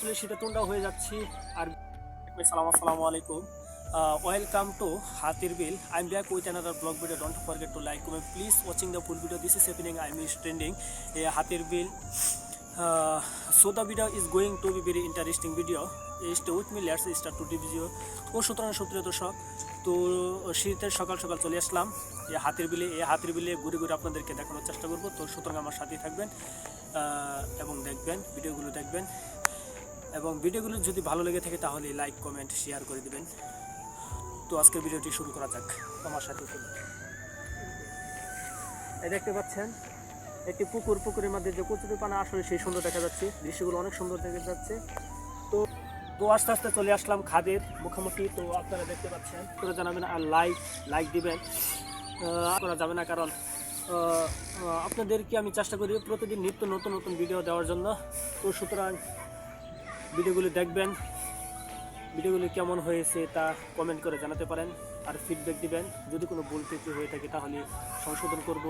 আসলে শীতে ঠান্ডা হয়ে যাচ্ছি। আর আসসালামু আলাইকুম, welcome to Hatirjheel. I am back with another blog video. Don't forget to like, comment, please watching the full video. This is happening, I am is trending হাতির বিল. So the video is going to be very interesting video. Stay with me, let's start to the video. ও সুতরাং সুপ্রিয় দর্শক, তো শীতের সকাল সকাল চলে আসলাম এই হাতির বিলে। এই হাতির বিলে ঘুরে ঘুরে আপনাদেরকে দেখানোর চেষ্টা করব। তো সুতরাং আমার সাথেই থাকবেন এবং দেখবেন, ভিডিওগুলো দেখবেন, এবং ভিডিওগুলো যদি ভালো লেগে থাকে তাহলে লাইক, কমেন্ট, শেয়ার করে দিবেন। তো আজকের ভিডিওটি শুরু করা যাক আমার সাথে। এই দেখতে পাচ্ছেন একটি পুকুর, পুকুরের মধ্যে যে কচুরিপানা আসলে সেই সুন্দর দেখা যাচ্ছে, দৃশ্যগুলো অনেক সুন্দর দেখা যাচ্ছে। তো তো আস্তে আস্তে চলে আসলাম খাদের মুখোমুখি। তো আপনারা দেখতে পাচ্ছেন, আপনারা জানাবেন আর লাইক দিবেন। আপনারা যাবে না, কারণ আপনাদেরকে আমি চেষ্টা করি প্রতিদিন নিত্য নতুন নতুন ভিডিও দেওয়ার জন্য। তো সুতরাং ভিডিওগুলি দেখবেন, ভিডিওগুলি কেমন হয়েছে তা কমেন্ট করে জানাতে পারেন, আর ফিডব্যাক দিবেন। যদি কোনো ভুল ত্রুটি হয়ে থাকে তাহলে সংশোধন করব।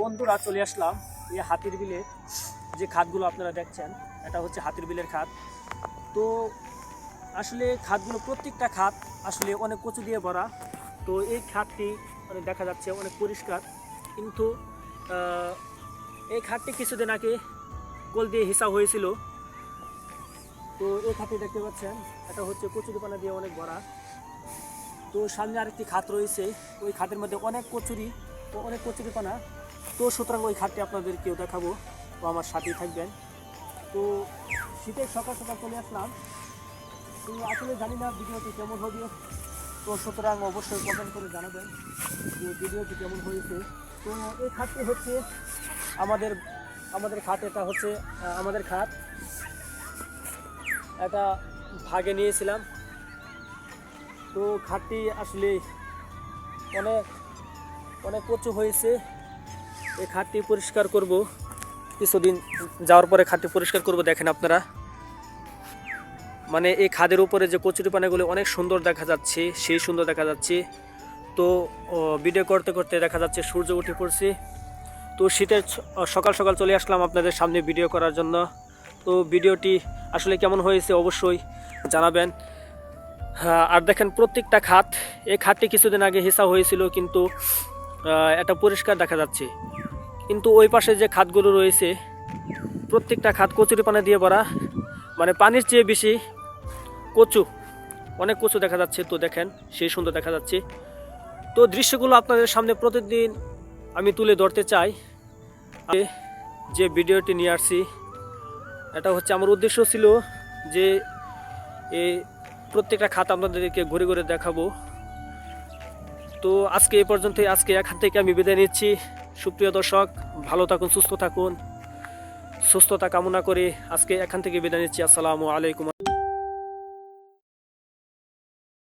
বন্ধুরা, চলে আসলাম এই হাতির বিলে। যে খাতগুলো আপনারা দেখছেন, এটা হচ্ছে হাতির বিলের খাত। তো আসলে খাতগুলো, প্রত্যেকটা খাত আসলে অনেক কচু দিয়ে ভরা। তো এই খাতটি মানে দেখা যাচ্ছে অনেক পরিষ্কার, কিন্তু এই খাতটি কিছুদিন আগে কল দিয়ে হিসাব হয়েছিল। তো এই খাতটি দেখতে পাচ্ছেন, এটা হচ্ছে কচুরিপানা দিয়ে অনেক ভরা। তো সামনে আরেকটি খাত রয়েছে, ওই খাতের মধ্যে অনেক কচুরি ও অনেক কচুরিপানা। তো সুতরাং ওই খাতটি আপনাদেরকেও দেখাবো, তো আমার সাথেই থাকবেন। তো শীতের সকাল সকাল চলে আসলাম। তো আসলে জানি না ভিডিওটি কেমন হবে, তো সুতরাং অবশ্যই কমেন্ট করে জানাবেন যে ভিডিওটি কেমন হয়েছে। তো এই খাতটি হচ্ছে আমাদের খাত। এটা হচ্ছে আমাদের খাত, এটা ভাগে নিয়েছিলাম। তো খাতটি আসলে অনেক অনেক কচু হয়েছে। এই খাতটি পরিষ্কার করব, কিছুদিন যাওয়ার পরে খাতটি পরিষ্কার করব। দেখেন আপনারা, মানে এই খাদের উপরে যে কচুরিপানাগুলো অনেক সুন্দর দেখা যাচ্ছে, সেই সুন্দর দেখা যাচ্ছে। তো ভিডিও করতে করতে দেখা যাচ্ছে সূর্য উঠে পড়ছে। তো শীতের সকাল সকাল চলে আসলাম আপনাদের সামনে ভিডিও করার জন্য। তো ভিডিওটি আসলে কেমন হয়েছে অবশ্যই জানাবেন। আর দেখেন প্রত্যেকটা খাত, এই খাতটি কিছুদিন আগে হিসাব হয়েছিল, কিন্তু এটা পরিষ্কার দেখা যাচ্ছে। কিন্তু ওই পাশে যে খাতগুলো রয়েছে, প্রত্যেকটা খাত কচুরিপানা দিয়ে ভরা, মানে পানির চেয়ে বেশি কচু, অনেক কচু দেখা যাচ্ছে। তো দেখেন সেই সুন্দর দেখা যাচ্ছে। তো দৃশ্যগুলো আপনাদের সামনে প্রতিদিন আমি তুলে ধরতে চাই। যে ভিডিওটি নিয়ে আসছি, এটা হচ্ছে আমার উদ্দেশ্য ছিল যে এই প্রত্যেকটা খাত আপনাদেরকে ঘুরে ঘুরে দেখাবো। তো আজকে এই পর্যন্তই, আজকে এখান থেকে আমি বিদায় নিচ্ছি। সুপ্রিয় দর্শক, ভালো থাকুন, সুস্থ থাকুন। সুস্থতা কামনা করে আজকে এখান থেকে বিদায় নিচ্ছি। আসসালামু আলাইকুম।